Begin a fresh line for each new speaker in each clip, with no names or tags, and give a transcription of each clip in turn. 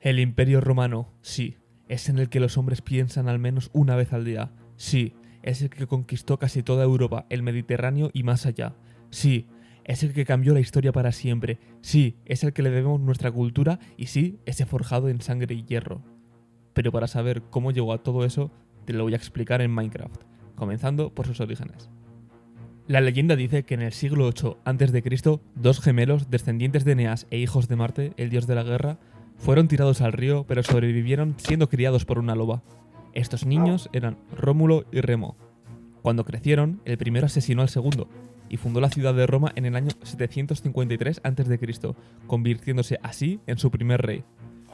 El Imperio Romano, sí, es en el que los hombres piensan al menos una vez al día. Sí, es el que conquistó casi toda Europa, el Mediterráneo y más allá. Sí, es el que cambió la historia para siempre. Sí, es el que le debemos nuestra cultura y sí, ese forjado en sangre y hierro. Pero para saber cómo llegó a todo eso, te lo voy a explicar en Minecraft, comenzando por sus orígenes. La leyenda dice que en el siglo 8 a.C., dos gemelos, descendientes de Eneas e hijos de Marte, el dios de la guerra, fueron tirados al río pero sobrevivieron siendo criados por una loba. Estos niños eran Rómulo y Remo. Cuando crecieron, el primero asesinó al segundo y fundó la ciudad de Roma en el año 753 a.C., convirtiéndose así en su primer rey.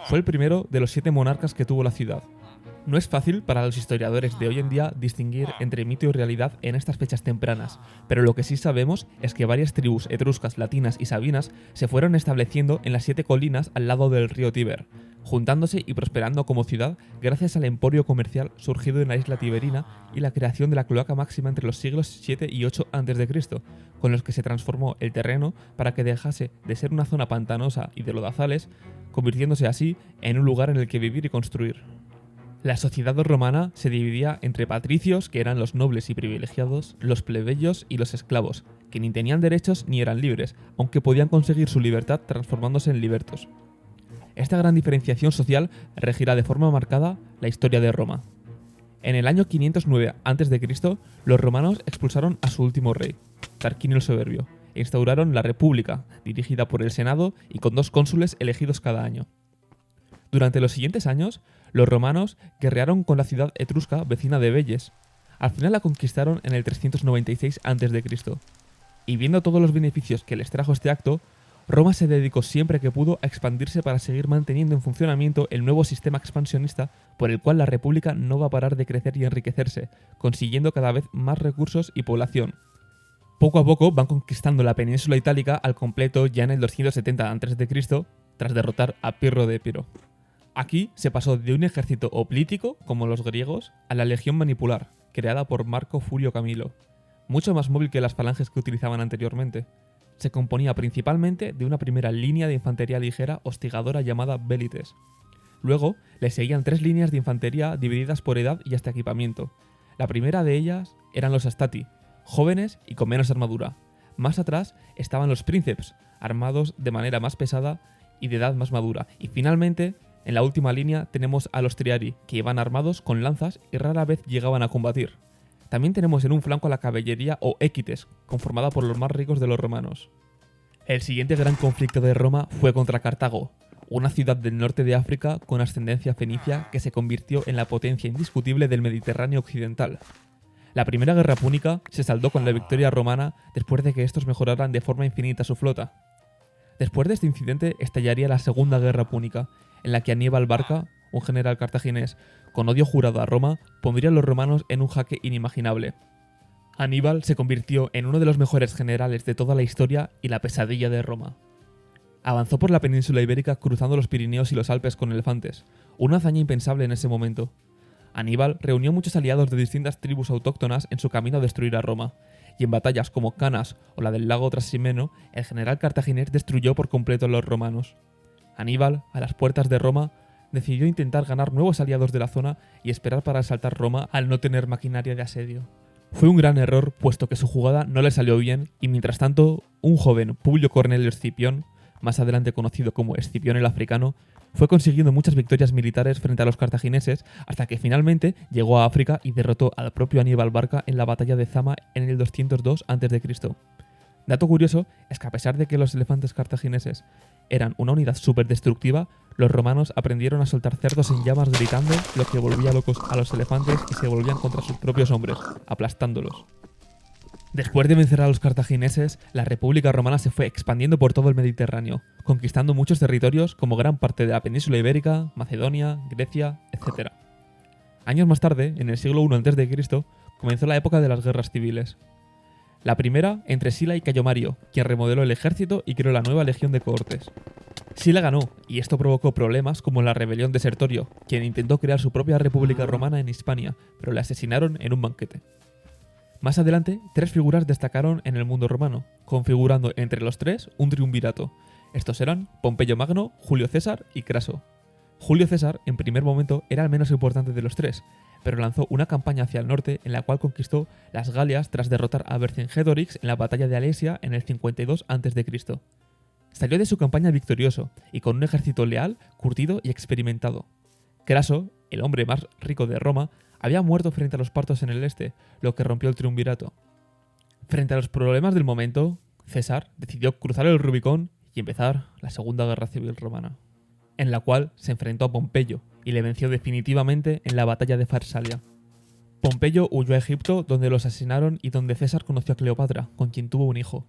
Fue el primero de los 7 monarcas que tuvo la ciudad. No es fácil para los historiadores de hoy en día distinguir entre mito y realidad en estas fechas tempranas, pero lo que sí sabemos es que varias tribus etruscas, latinas y sabinas se fueron estableciendo en las 7 colinas al lado del río Tíber, juntándose y prosperando como ciudad gracias al emporio comercial surgido en la isla tiberina y la creación de la cloaca máxima entre los siglos 7 y 8 a.C., con los que se transformó el terreno para que dejase de ser una zona pantanosa y de lodazales, convirtiéndose así en un lugar en el que vivir y construir. La sociedad romana se dividía entre patricios, que eran los nobles y privilegiados, los plebeyos y los esclavos, que ni tenían derechos ni eran libres, aunque podían conseguir su libertad transformándose en libertos. Esta gran diferenciación social regirá de forma marcada la historia de Roma. En el año 509 a.C., los romanos expulsaron a su último rey, Tarquinio el Soberbio, e instauraron la República, dirigida por el Senado y con 2 cónsules elegidos cada año. Durante los siguientes años, los romanos guerrearon con la ciudad etrusca vecina de Velles. Al final la conquistaron en el 396 a.C. Y viendo todos los beneficios que les trajo este acto, Roma se dedicó siempre que pudo a expandirse para seguir manteniendo en funcionamiento el nuevo sistema expansionista por el cual la república no va a parar de crecer y enriquecerse, consiguiendo cada vez más recursos y población. Poco a poco van conquistando la península itálica al completo ya en el 270 a.C., tras derrotar a Pirro de Epiro. Aquí se pasó de un ejército hoplítico, como los griegos, a la legión manipular, creada por Marco Furio Camilo, mucho más móvil que las falanges que utilizaban anteriormente. Se componía principalmente de una primera línea de infantería ligera hostigadora llamada Velites. Luego le seguían 3 líneas de infantería divididas por edad y hasta equipamiento. La primera de ellas eran los Astati, jóvenes y con menos armadura. Más atrás estaban los Princeps, armados de manera más pesada y de edad más madura. Y finalmente, en la última línea tenemos a los Triari, que iban armados con lanzas y rara vez llegaban a combatir. También tenemos en un flanco a la caballería o Equites, conformada por los más ricos de los romanos. El siguiente gran conflicto de Roma fue contra Cartago, una ciudad del norte de África con ascendencia fenicia que se convirtió en la potencia indiscutible del Mediterráneo occidental. La primera guerra púnica se saldó con la victoria romana después de que estos mejoraran de forma infinita su flota. Después de este incidente estallaría la Segunda Guerra Púnica, en la que Aníbal Barca, un general cartaginés con odio jurado a Roma, pondría a los romanos en un jaque inimaginable. Aníbal se convirtió en uno de los mejores generales de toda la historia y la pesadilla de Roma. Avanzó por la península ibérica cruzando los Pirineos y los Alpes con elefantes, una hazaña impensable en ese momento. Aníbal reunió muchos aliados de distintas tribus autóctonas en su camino a destruir a Roma, y en batallas como Canas o la del lago Trasimeno, el general cartaginés destruyó por completo a los romanos. Aníbal, a las puertas de Roma, decidió intentar ganar nuevos aliados de la zona y esperar para asaltar Roma al no tener maquinaria de asedio. Fue un gran error, puesto que su jugada no le salió bien y mientras tanto, un joven Publio Cornelio Escipión, más adelante conocido como Escipión el Africano, fue consiguiendo muchas victorias militares frente a los cartagineses hasta que finalmente llegó a África y derrotó al propio Aníbal Barca en la batalla de Zama en el 202 a.C. Dato curioso es que a pesar de que los elefantes cartagineses eran una unidad súper destructiva, los romanos aprendieron a soltar cerdos en llamas gritando, lo que volvía locos a los elefantes y se volvían contra sus propios hombres, aplastándolos. Después de vencer a los cartagineses, la República Romana se fue expandiendo por todo el Mediterráneo, conquistando muchos territorios como gran parte de la península ibérica, Macedonia, Grecia, etc. Años más tarde, en el siglo I a.C., comenzó la época de las guerras civiles. La primera entre Sila y Cayo Mario, quien remodeló el ejército y creó la nueva legión de cohortes. Sila ganó, y esto provocó problemas como la rebelión de Sertorio, quien intentó crear su propia república romana en Hispania, pero le asesinaron en un banquete. Más adelante, 3 figuras destacaron en el mundo romano, configurando entre los 3 un triunvirato. Estos eran Pompeyo Magno, Julio César y Craso. Julio César, en primer momento, era el menos importante de los tres, pero lanzó una campaña hacia el norte en la cual conquistó las Galias tras derrotar a Vercingétorix en la batalla de Alesia en el 52 a.C. Salió de su campaña victorioso y con un ejército leal, curtido y experimentado. Craso, el hombre más rico de Roma, había muerto frente a los partos en el este, lo que rompió el triunvirato. Frente a los problemas del momento, César decidió cruzar el Rubicón y empezar la Segunda Guerra Civil Romana, en la cual se enfrentó a Pompeyo y le venció definitivamente en la batalla de Farsalia. Pompeyo huyó a Egipto, donde lo asesinaron y donde César conoció a Cleopatra, con quien tuvo un hijo.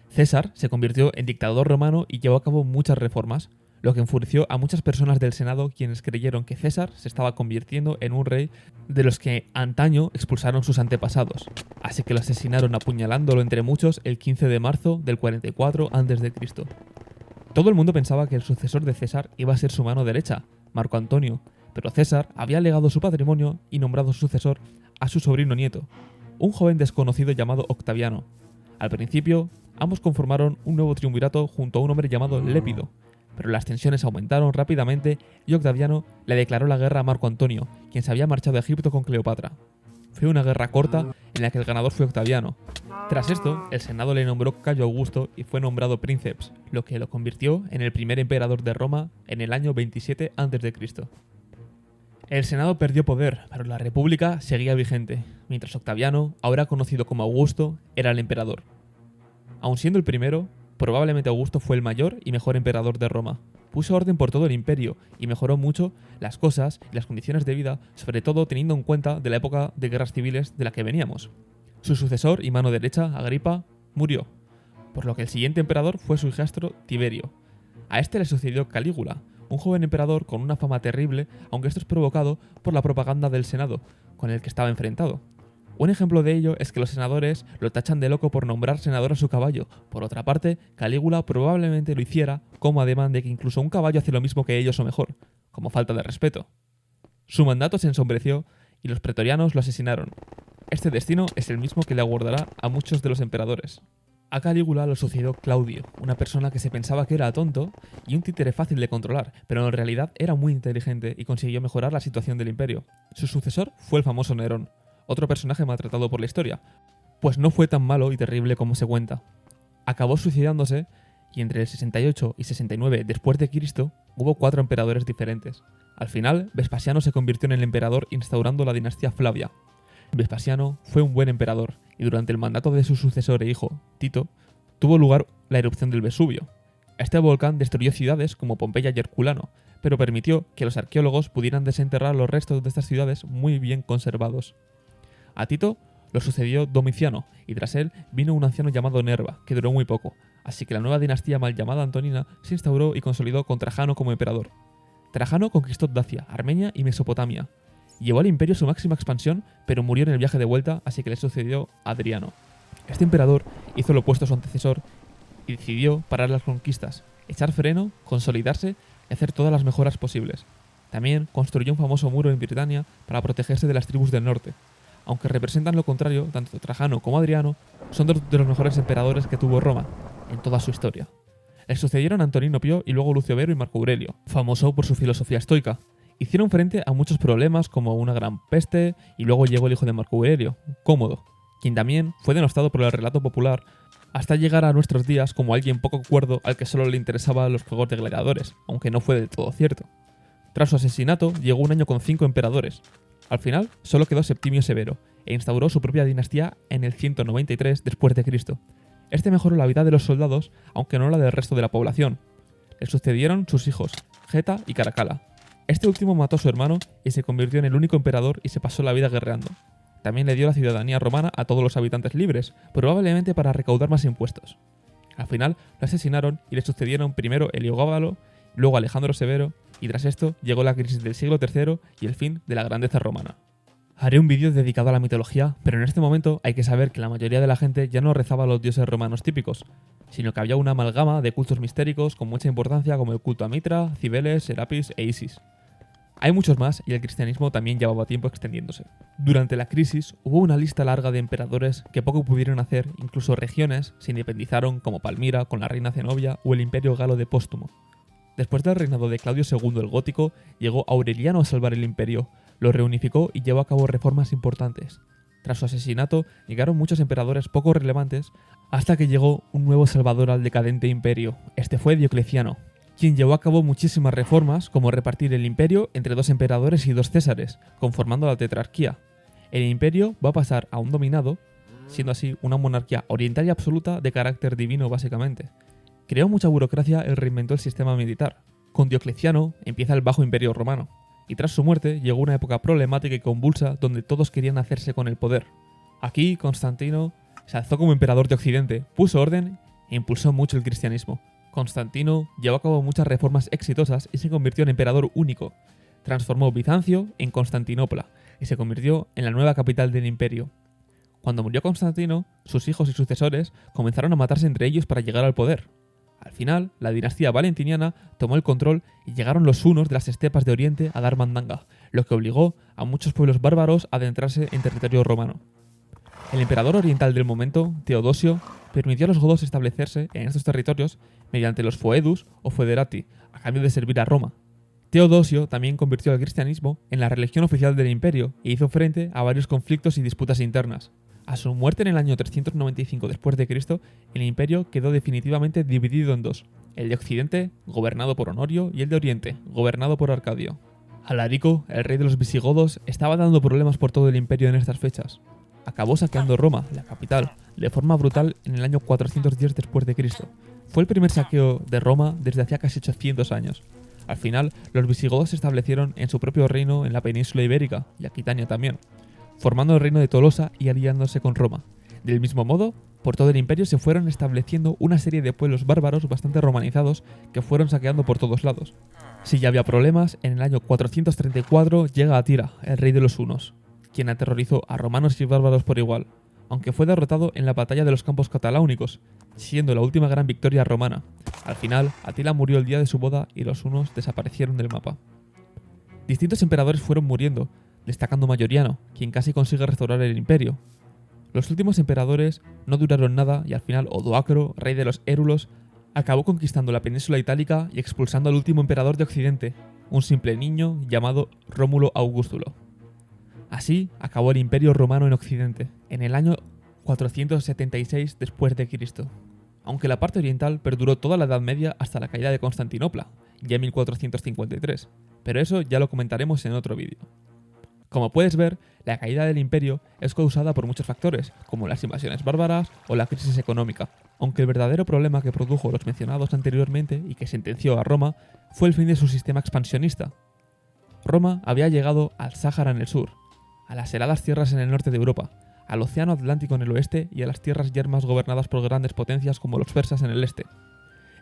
César se convirtió en dictador romano y llevó a cabo muchas reformas, lo que enfureció a muchas personas del Senado, quienes creyeron que César se estaba convirtiendo en un rey de los que antaño expulsaron sus antepasados, así que lo asesinaron apuñalándolo entre muchos el 15 de marzo del 44 a.C. Todo el mundo pensaba que el sucesor de César iba a ser su mano derecha, Marco Antonio, pero César había legado su patrimonio y nombrado sucesor a su sobrino nieto, un joven desconocido llamado Octaviano. Al principio, ambos conformaron un nuevo triunvirato junto a un hombre llamado Lépido, pero las tensiones aumentaron rápidamente y Octaviano le declaró la guerra a Marco Antonio, quien se había marchado a Egipto con Cleopatra. Fue una guerra corta en la que el ganador fue Octaviano. Tras esto, el Senado le nombró Cayo Augusto y fue nombrado princeps, lo que lo convirtió en el primer emperador de Roma en el año 27 a.C. El Senado perdió poder, pero la República seguía vigente, mientras Octaviano, ahora conocido como Augusto, era el emperador. Aun siendo el primero, probablemente Augusto fue el mayor y mejor emperador de Roma. Puso orden por todo el imperio y mejoró mucho las cosas y las condiciones de vida, sobre todo teniendo en cuenta de la época de guerras civiles de la que veníamos. Su sucesor y mano derecha, Agripa, murió, por lo que el siguiente emperador fue su hijastro Tiberio. A este le sucedió Calígula, un joven emperador con una fama terrible, aunque esto es provocado por la propaganda del Senado, con el que estaba enfrentado. Un ejemplo de ello es que los senadores lo tachan de loco por nombrar senador a su caballo. Por otra parte, Calígula probablemente lo hiciera como ademán de que incluso un caballo hace lo mismo que ellos o mejor, como falta de respeto. Su mandato se ensombreció y los pretorianos lo asesinaron. Este destino es el mismo que le aguardará a muchos de los emperadores. A Calígula lo sucedió Claudio, una persona que se pensaba que era tonto y un títere fácil de controlar, pero en realidad era muy inteligente y consiguió mejorar la situación del imperio. Su sucesor fue el famoso Nerón, otro personaje maltratado por la historia, pues no fue tan malo y terrible como se cuenta. Acabó suicidándose y entre el 68 y 69 después de Cristo hubo 4 emperadores diferentes. Al final, Vespasiano se convirtió en el emperador instaurando la dinastía Flavia. Vespasiano fue un buen emperador y durante el mandato de su sucesor e hijo, Tito, tuvo lugar la erupción del Vesubio. Este volcán destruyó ciudades como Pompeya y Herculano, pero permitió que los arqueólogos pudieran desenterrar los restos de estas ciudades muy bien conservados. A Tito lo sucedió Domiciano, y tras él vino un anciano llamado Nerva, que duró muy poco, así que la nueva dinastía mal llamada Antonina se instauró y consolidó con Trajano como emperador. Trajano conquistó Dacia, Armenia y Mesopotamia. Llevó al imperio a su máxima expansión, pero murió en el viaje de vuelta, así que le sucedió Adriano. Este emperador hizo lo opuesto a su antecesor y decidió parar las conquistas, echar freno, consolidarse y hacer todas las mejoras posibles. También construyó un famoso muro en Britania para protegerse de las tribus del norte. Aunque representan lo contrario, tanto Trajano como Adriano son dos de los mejores emperadores que tuvo Roma en toda su historia. Le sucedieron Antonino Pío y luego Lucio Vero y Marco Aurelio, famoso por su filosofía estoica. Hicieron frente a muchos problemas como una gran peste y luego llegó el hijo de Marco Aurelio, Cómodo, quien también fue denostado por el relato popular hasta llegar a nuestros días como alguien poco cuerdo al que solo le interesaban los juegos de gladiadores, aunque no fue del todo cierto. Tras su asesinato llegó un año con 5 emperadores. Al final solo quedó Septimio Severo e instauró su propia dinastía en el 193 después de Cristo. Este mejoró la vida de los soldados, aunque no la del resto de la población. Le sucedieron sus hijos, Geta y Caracalla. Este último mató a su hermano y se convirtió en el único emperador y se pasó la vida guerreando. También le dio la ciudadanía romana a todos los habitantes libres, probablemente para recaudar más impuestos. Al final lo asesinaron y le sucedieron primero Heliogábalo, luego Alejandro Severo, y tras esto llegó la crisis del siglo III y el fin de la grandeza romana. Haré un vídeo dedicado a la mitología, pero en este momento hay que saber que la mayoría de la gente ya no rezaba a los dioses romanos típicos, sino que había una amalgama de cultos mistéricos con mucha importancia como el culto a Mitra, Cibeles, Serapis e Isis. Hay muchos más y el cristianismo también llevaba tiempo extendiéndose. Durante la crisis hubo una lista larga de emperadores que poco pudieron hacer, incluso regiones se independizaron como Palmira con la reina Zenobia o el imperio galo de Póstumo. Después del reinado de Claudio II el Gótico, llegó Aureliano a salvar el imperio, lo reunificó y llevó a cabo reformas importantes. Tras su asesinato, llegaron muchos emperadores poco relevantes, hasta que llegó un nuevo salvador al decadente imperio. Este fue Diocleciano, quien llevó a cabo muchísimas reformas, como repartir el imperio entre 2 emperadores y 2 césares, conformando la tetrarquía. El imperio va a pasar a un dominado, siendo así una monarquía oriental y absoluta de carácter divino básicamente. Creó mucha burocracia y reinventó el sistema militar. Con Diocleciano empieza el Bajo Imperio Romano, y tras su muerte llegó una época problemática y convulsa donde todos querían hacerse con el poder. Aquí Constantino se alzó como emperador de Occidente, puso orden e impulsó mucho el cristianismo. Constantino llevó a cabo muchas reformas exitosas y se convirtió en emperador único. Transformó Bizancio en Constantinopla y se convirtió en la nueva capital del imperio. Cuando murió Constantino, sus hijos y sucesores comenzaron a matarse entre ellos para llegar al poder. Al final, la dinastía valentiniana tomó el control y llegaron los hunos de las estepas de Oriente a dar mandanga, lo que obligó a muchos pueblos bárbaros a adentrarse en territorio romano. El emperador oriental del momento, Teodosio, permitió a los godos establecerse en estos territorios mediante los foedus o foederati, a cambio de servir a Roma. Teodosio también convirtió al cristianismo en la religión oficial del imperio e hizo frente a varios conflictos y disputas internas. A su muerte en el año 395 después de Cristo, el imperio quedó definitivamente dividido en 2, el de Occidente, gobernado por Honorio, y el de Oriente, gobernado por Arcadio. Alarico, el rey de los visigodos, estaba dando problemas por todo el imperio en estas fechas. Acabó saqueando Roma, la capital, de forma brutal en el año 410 después de Cristo. Fue el primer saqueo de Roma desde hacía casi 800 años. Al final, los visigodos se establecieron en su propio reino en la península ibérica, y Aquitania también, formando el reino de Tolosa y aliándose con Roma. Del mismo modo, por todo el imperio se fueron estableciendo una serie de pueblos bárbaros bastante romanizados que fueron saqueando por todos lados. Si ya había problemas, en el año 434 llega Atila, el rey de los hunos, quien aterrorizó a romanos y bárbaros por igual, aunque fue derrotado en la batalla de los Campos Cataláunicos, siendo la última gran victoria romana. Al final, Atila murió el día de su boda y los hunos desaparecieron del mapa. Distintos emperadores fueron muriendo, destacando Mayoriano, quien casi consigue restaurar el imperio. Los últimos emperadores no duraron nada y al final Odoacro, rey de los Érulos, acabó conquistando la península itálica y expulsando al último emperador de Occidente, un simple niño llamado Rómulo Augustulo. Así acabó el imperio romano en Occidente, en el año 476 después de Cristo, aunque la parte oriental perduró toda la Edad Media hasta la caída de Constantinopla, ya en 1453, pero eso ya lo comentaremos en otro vídeo. Como puedes ver, la caída del imperio es causada por muchos factores, como las invasiones bárbaras o la crisis económica, aunque el verdadero problema que produjo los mencionados anteriormente y que sentenció a Roma fue el fin de su sistema expansionista. Roma había llegado al Sáhara en el sur, a las heladas tierras en el norte de Europa, al Océano Atlántico en el oeste y a las tierras yermas gobernadas por grandes potencias como los persas en el este.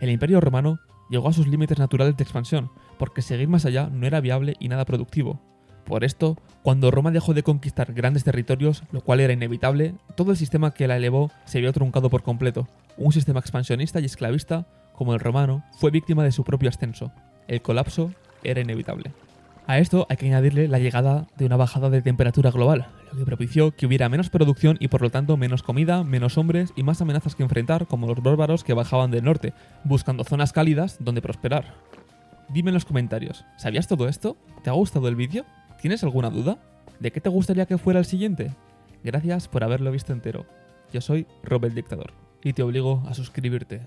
El imperio romano llegó a sus límites naturales de expansión, porque seguir más allá no era viable y nada productivo. Por esto, cuando Roma dejó de conquistar grandes territorios, lo cual era inevitable, todo el sistema que la elevó se vio truncado por completo. Un sistema expansionista y esclavista, como el romano, fue víctima de su propio ascenso. El colapso era inevitable. A esto hay que añadirle la llegada de una bajada de temperatura global, lo que propició que hubiera menos producción y por lo tanto menos comida, menos hombres y más amenazas que enfrentar, como los bárbaros que bajaban del norte, buscando zonas cálidas donde prosperar. Dime en los comentarios, ¿sabías todo esto? ¿Te ha gustado el vídeo? ¿Tienes alguna duda? ¿De qué te gustaría que fuera el siguiente? Gracias por haberlo visto entero. Yo soy Rob el Dictador y te obligo a suscribirte.